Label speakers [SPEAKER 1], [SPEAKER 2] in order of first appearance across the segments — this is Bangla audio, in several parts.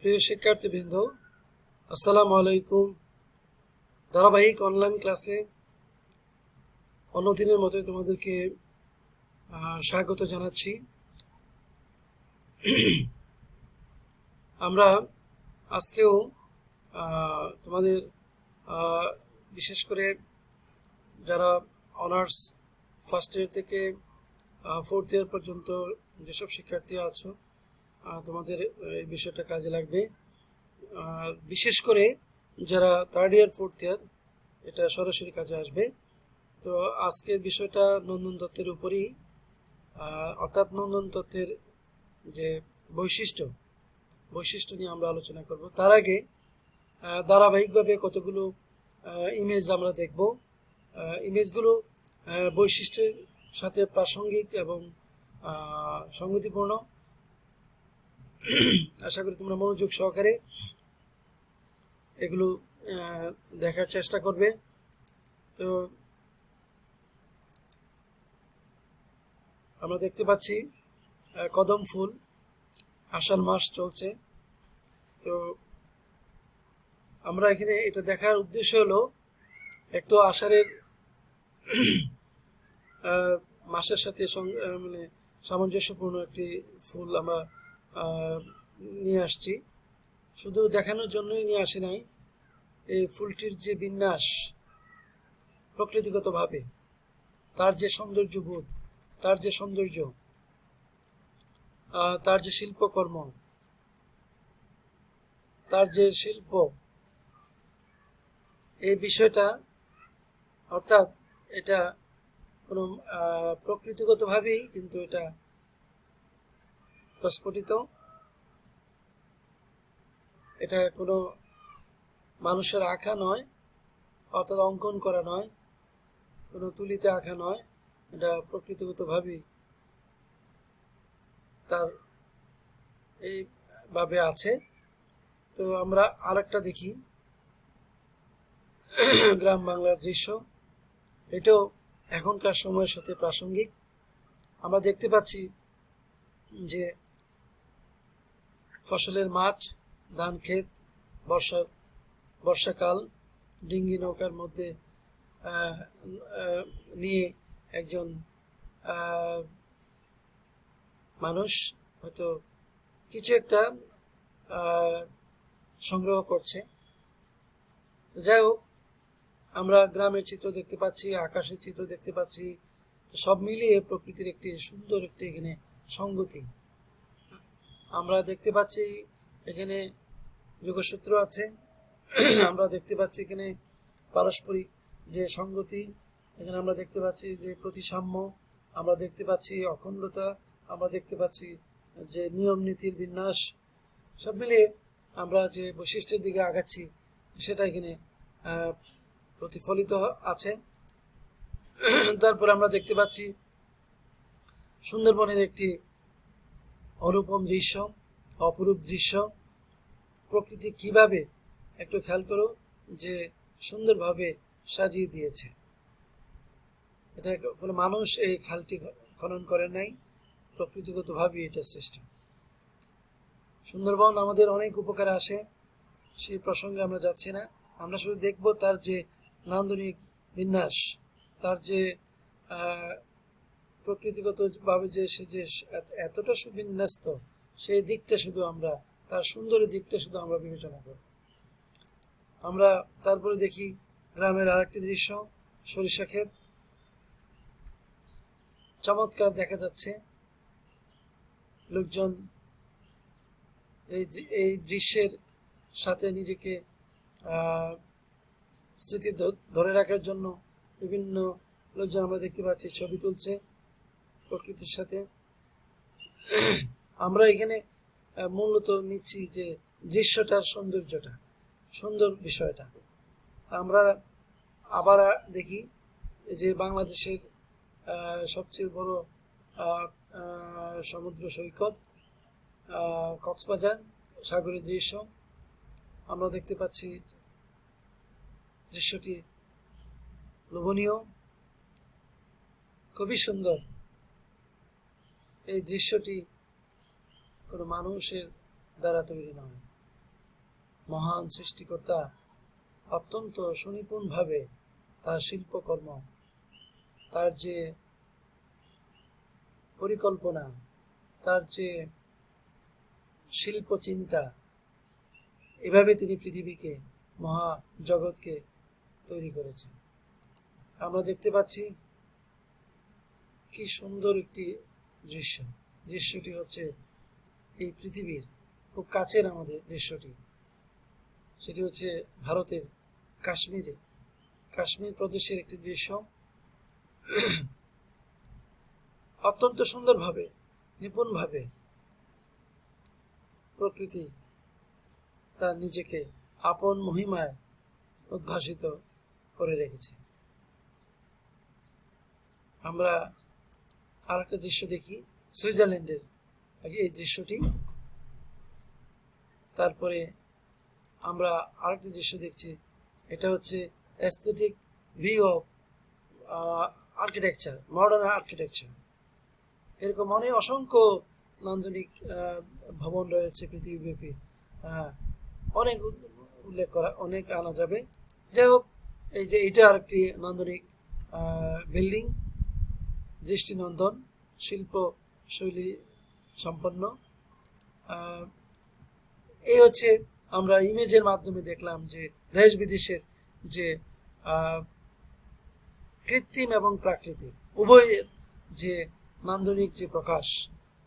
[SPEAKER 1] প্রিয় শিক্ষার্থীবৃন্দ, আসসালামু আলাইকুম। ধারাবাহিক অনলাইন ক্লাসে অন্যদিনের মতোই তোমাদেরকে স্বাগত জানাচ্ছি। আমরা আজকেও তোমাদের বিশেষ করে যারা অনার্স ফার্স্ট ইয়ার থেকে ফোর্থ ইয়ার পর্যন্ত যেসব শিক্ষার্থী আছো, তোমাদের এই বিষয়টা কাজে লাগবে। বিশেষ করে যারা থার্ড ইয়ার ফোর্থ ইয়ার, এটা সরাসরি কাজে আসবে। তো আজকের বিষয়টা নন্দন তত্ত্বের উপরই, অর্থাৎ নন্দন তত্ত্বের যে বৈশিষ্ট্য নিয়ে আমরা আলোচনা করব। তার আগে ধারাবাহিকভাবে কতগুলো ইমেজ আমরা দেখব। ইমেজগুলো বৈশিষ্ট্যের সাথে প্রাসঙ্গিক এবং সংগতিপূর্ণ। আশা করি তোমরা মনোযোগ সহকারে এগুলো দেখার চেষ্টা করবে। তো আমরা দেখতে পাচ্ছি কদম ফুল, আষাঢ় মাস চলছে। তো আমরা এখানে এটা দেখার উদ্দেশ্য হলো, এক তো আষাঢ়ের মাসের সাথে মানে সামঞ্জস্যপূর্ণ একটি ফুল আমরা নিয়ে আসছি। শুধু দেখানোর জন্যই নিয়ে আসি নাই, এই ফুলটির যে বিন্যাস প্রকৃতিগতভাবে, তার যে সৌন্দর্যবোধ, তার যে সৌন্দর্য, তার যে শিল্পকর্ম, তার যে শিল্প, এই বিষয়টা, অর্থাৎ এটা কোনো প্রকৃতিগতভাবেই কিন্তু এটা প্রস্ফুটিত। এটা কোনো মানুষের আঁকা নয়, অর্থাৎ অঙ্কন করা নয়, কোনো তুলিতে আঁকা নয়, এটা প্রকৃতিগতভাবেই তার এইভাবে আছে। তো আমরা আরেকটা দেখি, গ্রাম বাংলার দৃশ্য। এটাও এখনকার সময়ের সাথে প্রাসঙ্গিক। আমরা দেখতে পাচ্ছি যে ফসলের মাঠ, ধান ক্ষেত, বর্ষাকাল, ডিঙ্গি নৌকার মধ্যে নিয়ে একজন মানুষ হয়তো কিছু একটা সংগ্রহ করছে। যাই হোক, আমরা গ্রামের চিত্র দেখতে পাচ্ছি, আকাশের চিত্র দেখতে পাচ্ছি। তো সব মিলিয়ে প্রকৃতির একটি সুন্দর একটি এখানে সংগতি আমরা দেখতে পাচ্ছি। এখানে যোগসূত্র আছে। আমরা দেখতে পাচ্ছি এখানে পারস্পরিক যে সংগতি, এখানে আমরা দেখতে পাচ্ছি যে প্রতিসাম্য, আমরা দেখতে পাচ্ছি অখণ্ডতা, আমরা দেখতে পাচ্ছি যে নিয়ম নীতির বিন্যাস। সব মিলিয়ে আমরা যে বৈশিষ্ট্যের দিকে আগাচ্ছি সেটা এখানে প্রতিফলিত আছে। তারপর আমরা দেখতে পাচ্ছি সুন্দরবনের একটি অনুপম দৃশ্য, অপরূপ দৃশ্য। প্রকৃতি কিভাবে, একটু খেয়াল করো, যে সুন্দরভাবে সাজিয়ে দিয়েছে। এটা কোনো মানুষ এই খালটি খনন করে নাই, প্রকৃতিগতভাবে এটা সৃষ্ট। সুন্দরবন আমাদের অনেক উপকারে আসে, সেই প্রসঙ্গে আমরা যাচ্ছি না। আমরা শুধু দেখব তার যে নান্দনিক বিন্যাস, তার যে প্রকৃতিগতভাবে যে সে যে এতটা সুবিন্যস্ত, সেই দিকটা শুধু আমরা, তার সুন্দরের দিকটা শুধু আমরা বিবেচনা করব। আমরা তারপরে দেখি গ্রামের আরেকটি দৃশ্য, সরিষা ক্ষেত। চমৎকার দেখা যাচ্ছে। লোকজন এই দৃশ্যের সাথে নিজেকে স্মৃতি ধরে রাখার জন্য বিভিন্ন লোকজন আমরা দেখতে পাচ্ছি ছবি তুলছে প্রকৃতির সাথে। আমরা এখানে মূলত নিচ্ছি যে দৃশ্যটার সৌন্দর্যটা, সুন্দর বিষয়টা। আমরা আবার দেখি যে বাংলাদেশের সবচেয়ে বড় সমুদ্র সৈকত কক্সবাজার, সাগরের দৃশ্য। আমরা দেখতে পাচ্ছি দৃশ্যটি লোভনীয়, খুবই সুন্দর। এই দৃশ্যটি কোনো মানুষের দ্বারা তৈরি নয়, মহান সৃষ্টিকর্তা অত্যন্ত সুনিপুণভাবে তার শিল্পকর্ম, তার যে পরিকল্পনা, তার যে শিল্প চিন্তা, এভাবে তিনি পৃথিবীকে, মহাজগৎকে তৈরি করেছেন। আমরা দেখতে পাচ্ছি কি সুন্দর একটি দৃশ্য। দৃশ্যটি হচ্ছে এই পৃথিবীর খুব কাছের আমাদের দৃশ্যটি, সেটি হচ্ছে ভারতের কাশ্মীর প্রদেশের একটি দৃশ্য। অত্যন্ত সুন্দরভাবে, নিপুণভাবে প্রকৃতি তার নিজেকে আপন মহিমায় উদ্ভাসিত করে রেখেছে। আমরা আরেকটা দৃশ্য দেখি সুইজারল্যান্ডের, আগে এই দৃশ্যটি, তারপরে আমরা আরেকটি দৃশ্য দেখছি, এটা হচ্ছে aesthetic view of architecture, modern architecture. এরকম অসংখ্য নান্দনিক ভবন রয়েছে পৃথিবীব্যাপী, অনেক উল্লেখ করা, অনেক আনা যাবে। যাই হোক, এই যে এটা আরেকটি নান্দনিক বিল্ডিং, দৃষ্টিনন্দন, শিল্প শৈলী সম্পন্ন। এই হচ্ছে আমরা ইমেজের মাধ্যমে দেখলাম যে দেশ বিদেশের যে কৃত্রিম এবং প্রাকৃতিক উভয়ের যে নান্দনিক যে প্রকাশ,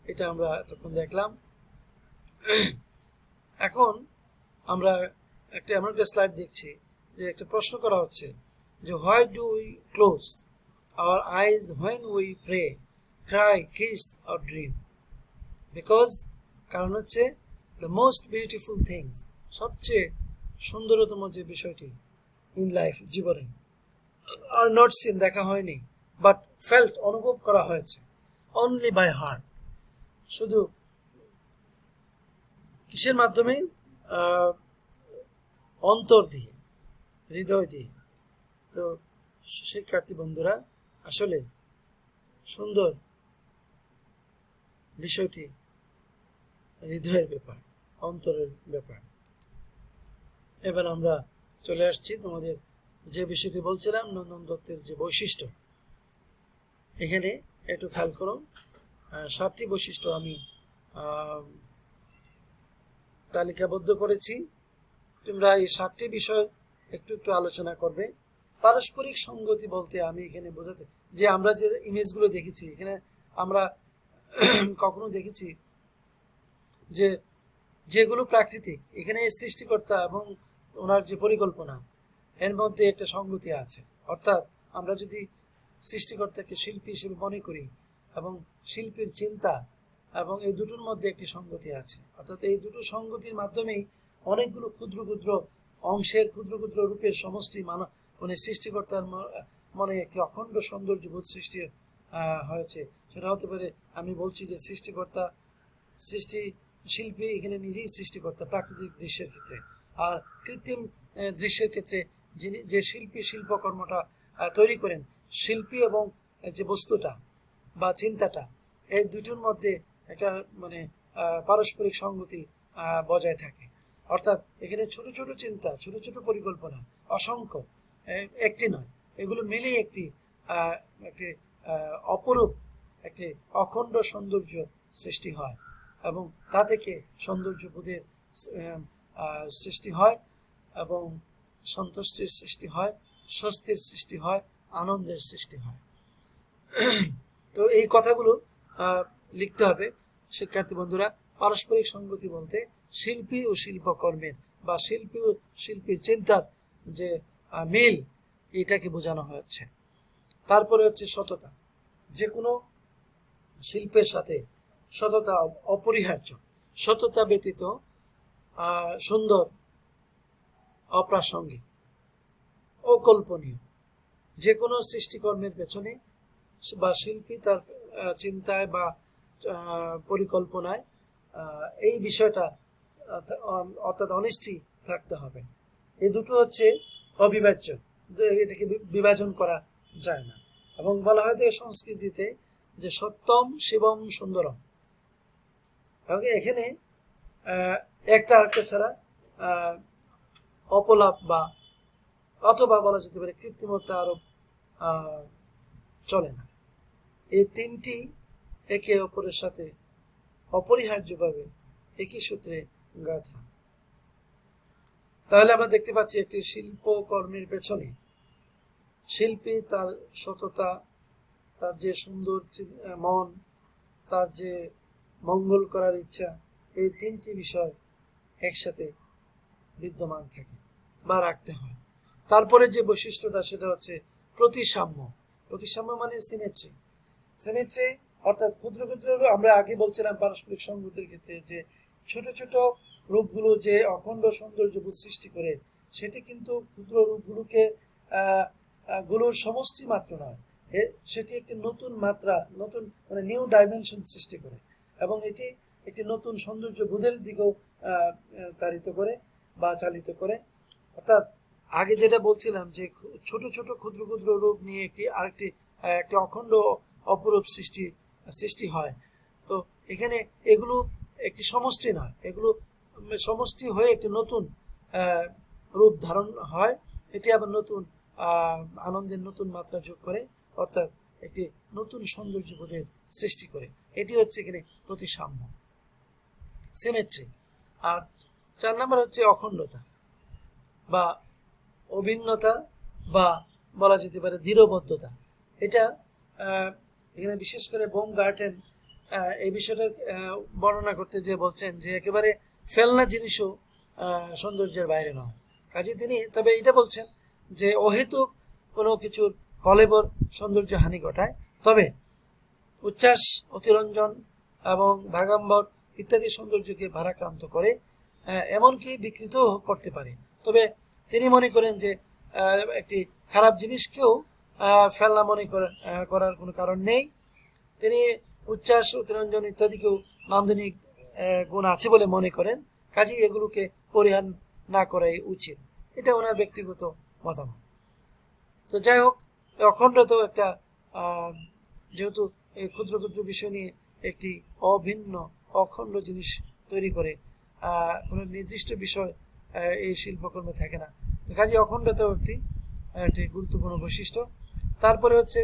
[SPEAKER 1] এটা আমরা এতক্ষণ দেখলাম। এখন আমরা এমন একটা স্লাইড দেখছি যে একটা প্রশ্ন করা হচ্ছে যে why do we close our eyes when we pray, cry, kiss or dream? Because, কারণ হচ্ছে দ্য মোস্ট বিউটিফুল থিংস, সবচেয়ে সুন্দরতম যে বিষয়টি ইন লাইফ, জীবনে, আর নট সিন, দেখা হয়নি, বাট ফেল্ট, অনুভব করা হয়েছে, অনলি বাই হার্ট, শুধু কিসের মাধ্যমে? অন্তর দিয়ে, হৃদয় দিয়ে। তো শিক্ষার্থী বন্ধুরা, আসলে সুন্দর বিষয়টি হৃদয়ের ব্যাপার, অন্তরের ব্যাপার। এবার আমরা চলে আসছি তোমাদের যে বিষয়টি বলছিলাম, নন্দন দত্তের যে বৈশিষ্ট্য। এখানে একটু খেয়াল করো, 7টি বৈশিষ্ট্য আমি তালিকাবদ্ধ করেছি। তোমরা এই 7টি বিষয় একটু একটু আলোচনা করবে। পারস্পরিক সঙ্গতি বলতে আমি এখানে বোঝাতে, যে আমরা যে ইমেজগুলো দেখেছি, এখানে আমরা কখনো দেখেছি যে যেগুলো প্রাকৃতিক, এখানে সৃষ্টিকর্তা এবং ওনার যে পরিকল্পনা, এর মধ্যে একটা সঙ্গতি আছে। অর্থাৎ আমরা যদি সৃষ্টিকর্তাকে শিল্পী হিসেবে মনে করি এবং শিল্পীর চিন্তা, এবং এই দুটোর মধ্যে একটি সঙ্গতি আছে। অর্থাৎ এই দুটো সঙ্গতির মাধ্যমেই অনেকগুলো ক্ষুদ্র ক্ষুদ্র অংশের, ক্ষুদ্র ক্ষুদ্র রূপের সমষ্টি মানে সৃষ্টিকর্তার মনে একটি অখণ্ড সৌন্দর্যবোধ সৃষ্টি হয়েছে। সেটা হতে পারে, আমি বলছি যে শিল্পী এখানে নিজেই সৃষ্টিকর্তা প্রাকৃতিক দৃশ্যের ক্ষেত্রে, আর কৃত্রিম দৃশ্যের ক্ষেত্রে যে শিল্পী শিল্পকর্মটা তৈরি করেন, শিল্পী এবং যে বস্তুটা বা চিন্তাটা, এই দুটোর মধ্যে একটা মানে পারস্পরিক সঙ্গতি বজায় থাকে। অর্থাৎ এখানে ছোট ছোট চিন্তা, ছোট ছোট পরিকল্পনা, অসংখ্য, একটি নয়, এগুলো মিলেই একটি অপরূপ, একটি অখণ্ড সৌন্দর্য সৃষ্টি হয়, এবং তা থেকে সৌন্দর্যবোধের সৃষ্টি হয়, এবং সন্তুষ্টির সৃষ্টি হয়, স্বস্তির সৃষ্টি হয়, আনন্দের সৃষ্টি হয়। তো এই কথাগুলো লিখতে হবে শিক্ষার্থী বন্ধুরা। পারস্পরিক সঙ্গতি বলতে শিল্পী ও শিল্পকর্মের বা শিল্পী ও শিল্পীর চিন্তার যে মিল, এটাকে বোঝানো হচ্ছে। তারপরে হচ্ছে সততা। যে কোনো শিল্পের সাথে সততা অপরিহার্য। সততা ব্যতীত সুন্দর অপ্রাসঙ্গিক, অকল্পনীয়। যে কোনো সৃষ্টিকর্মের পেছনে বা শিল্পী তার চিন্তায় বা পরিকল্পনায় এই বিষয়টা, অর্থাৎ অনিষ্টি থাকতে হবে। এই দুটো হচ্ছে অবিভাজ্য, এটাকে বিভাজন করা যায় না। এবং বলা হয় যে সংস্কৃতিতে যে সত্যম শিবম সুন্দরম, এবং এখানে একটা আরেকটা ছাড়া অপলাপ বা অথবা বলা যেতে পারে কৃত্রিমতা আরোপ চলে না। এই তিনটি একে অপরের সাথে অপরিহার্যভাবে একই সূত্রে গাঁথা। তাহলে আমরা দেখতে পাচ্ছি একটি শিল্পকর্মের পেছনে শিল্পী তার সততা, তার যে সুন্দর মন, তার যে মঙ্গল করার ইচ্ছা, এই তিনটি বিষয় একসাথে বিদ্যমান থাকে বা রাখতে হয়। তারপরে যে বৈশিষ্ট্যটা সেটা হচ্ছে প্রতিসাম্য। প্রতিসাম্য মানে সিমেট্রি। সিমেট্রি অর্থাৎ ক্ষুদ্র ক্ষুদ্র, আমরা আগে বলছিলাম পারস্পরিক সংগতির ক্ষেত্রে যে ছোট ছোট রূপগুলো যে অখণ্ড সৌন্দর্যবোধ সৃষ্টি করে, সেটি কিন্তু ক্ষুদ্র রূপগুলোকে গুলোর সমষ্টি মাত্র নয়, সেটি একটি নতুন মাত্রা, নতুন মানে নিউ ডাইমেনশন সৃষ্টি করে, এবং এটি একটি নতুন সৌন্দর্য বোধের দিকেও তাড়িত করে বা চালিত করে। অর্থাৎ আগে যেটা বলছিলাম যে ছোট ছোট ক্ষুদ্র ক্ষুদ্র রূপ নিয়ে একটি অখণ্ড অপরূপ সৃষ্টি হয়। তো এখানে এগুলো একটি সমষ্টি নয়, এগুলো সমষ্টি হয়ে একটি নতুন রূপ ধারণ হয়। এটি আবার নতুন আনন্দের নতুন মাত্রা যোগ করে, অর্থাৎ একটি নতুন সৌন্দর্য বোধের সৃষ্টি করে। এটি হচ্ছে এখানে প্রতিসাম্য, সিমেট্রি। আর 4 নম্বর হচ্ছে অখণ্ডতা বা অভিন্নতা বা বলা যেতে পারে দৃঢ়বদ্ধতা। এটা এখানে বিশেষ করে বাউমগার্টেন এই বিষয়টা বর্ণনা করতে যে বলছেন যে একেবারে ফেলনা জিনিসও সৌন্দর্যের বাইরে নয়। কাজে তিনি তবে এটা বলছেন যে অহেতুক কোনো কিছুর কলেবর সৌন্দর্য হানি ঘটায়, তবে উচ্ছ্বাস, অতিরঞ্জন এবং ভাগাম্বর ইত্যাদি সৌন্দর্যকে ভারাক্রান্ত করে, এমনকি বিকৃত করতে পারে। তবে তিনি মনে করেন যে একটি খারাপ জিনিসকেও ফেলনা মনে করার কোনো কারণ নেই। তিনি উচ্ছ্বাস, অতিরঞ্জন ইত্যাদিকেও নান্দনিক গুণ আছে বলে মনে করেন, কাজেই এগুলোকে পরিহার না করাই উচিত। এটা ওনার ব্যক্তিগত মতামত। তো যাই হোক, অখণ্ডতাও একটা, যেহেতু এই ক্ষুদ্র ক্ষুদ্র বিষয় নিয়ে একটি অভিন্ন অখণ্ড জিনিস তৈরি করে, কোনো নির্দিষ্ট বিষয় এই শিল্পকর্মে থাকে না, কাজে অখণ্ডতাও একটি গুরুত্বপূর্ণ বৈশিষ্ট্য। তারপরে হচ্ছে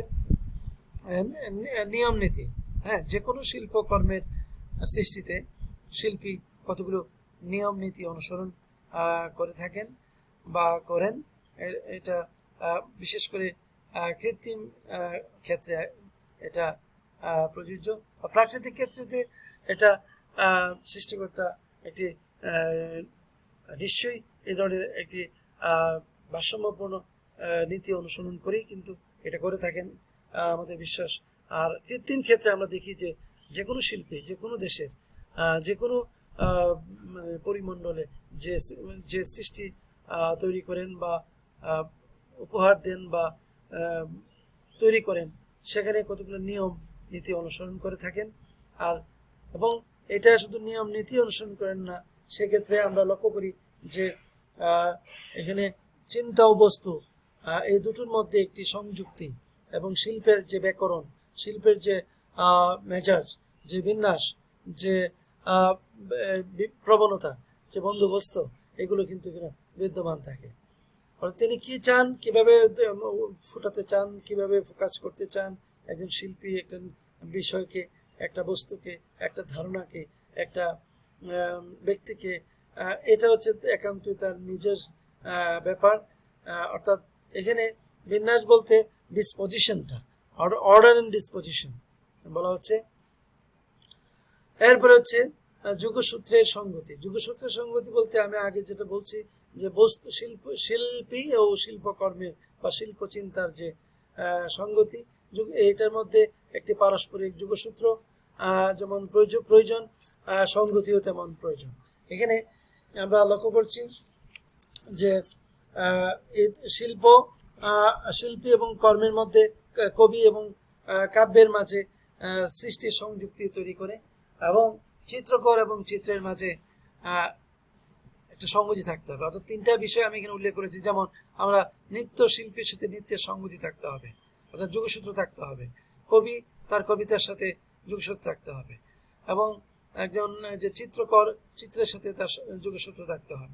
[SPEAKER 1] নিয়ম নীতি। হ্যাঁ, যে কোনো শিল্পকর্মের সৃষ্টিতে শিল্পী কতগুলো নিয়ম নীতি অনুসরণ করে থাকেন বা করেন। এটা বিশেষ করে কৃত্রিম ক্ষেত্রে এটা প্রযোজ্য। প্রাকৃতিক ক্ষেত্রে এটা সৃষ্টিকর্তা একটি নিশ্চয়ই এই ধরনের একটি ভারসাম্যপূর্ণ নীতি অনুসরণ করেই কিন্তু এটা করে থাকেন আমাদের বিশ্বাস। আর কৃত্রিম ক্ষেত্রে আমরা দেখি যে যে কোনো শিল্পী, যে কোনো দেশের, যে কোনো পরিমণ্ডলে যে সৃষ্টি তৈরি করেন বা উপহার দেন বা তৈরি করেন, সেখানে কতগুলো নিয়ম নীতি অনুসরণ করে থাকেন। আর এবং এটা শুধু নিয়ম নীতি অনুসরণ করেন না, সেক্ষেত্রে আমরা লক্ষ্য করি যে এখানে চিন্তা ও বস্তু এই দুটোর মধ্যে একটি সংযুক্তি, এবং শিল্পের যে ব্যাকরণ, শিল্পের যে মেজাজ, যে বিন্যাস, যে প্রবণতা, যে বন্দোবস্ত, এগুলো কিন্তু বিদ্যমান থাকে। অর্থাৎ তিনি কি চান, কিভাবে ফুটাতে চান, কিভাবে ফোকাস করতে চান একজন শিল্পী একটা বিষয়কে, একটা বস্তুকে, একটা ধারণাকে, একটা ব্যক্তিকে, এটা হচ্ছে একান্তই তার নিজের ব্যাপার। অর্থাৎ এখানে বিন্যাস বলতে ডিসপোজিশনটা, অর্ডার এন্ড ডিসপোজিশন বলা হচ্ছে। এরপরে হচ্ছে যুগসূত্রের সংগতি। যুগসূত্রের সংগতি বলতে আমি আগে যেটা বলছি যে বস্তু শিল্পী ও শিল্পকর্মের বা শিল্প চিন্তার যে সংগতি, এটার মধ্যে একটি পারস্পরিক যুগসূত্র যেমন প্রয়োজন, সংগতিও তেমন প্রয়োজন। এখানে আমরা লক্ষ্য করছি যে শিল্পী এবং কর্মের মধ্যে, কবি এবং কাব্যের মাঝে সৃষ্টির সংযুক্তি তৈরি করে, এবং চিত্রকর এবং চিত্রের মাঝে একটা সংগতি থাকতে হবে। অর্থাৎ 3টা বিষয় আমি এখানে উল্লেখ করেছি। যেমন আমরা নৃত্য শিল্পীর সাথে নৃত্যের সংগতি থাকতে হবে, অর্থাৎ যোগসূত্র থাকতে হবে। কবি তার কবিতার সাথে যোগসূত্র থাকতে হবে, এবং একজন যে চিত্রকর, চিত্রের সাথে তার যোগসূত্র থাকতে হবে।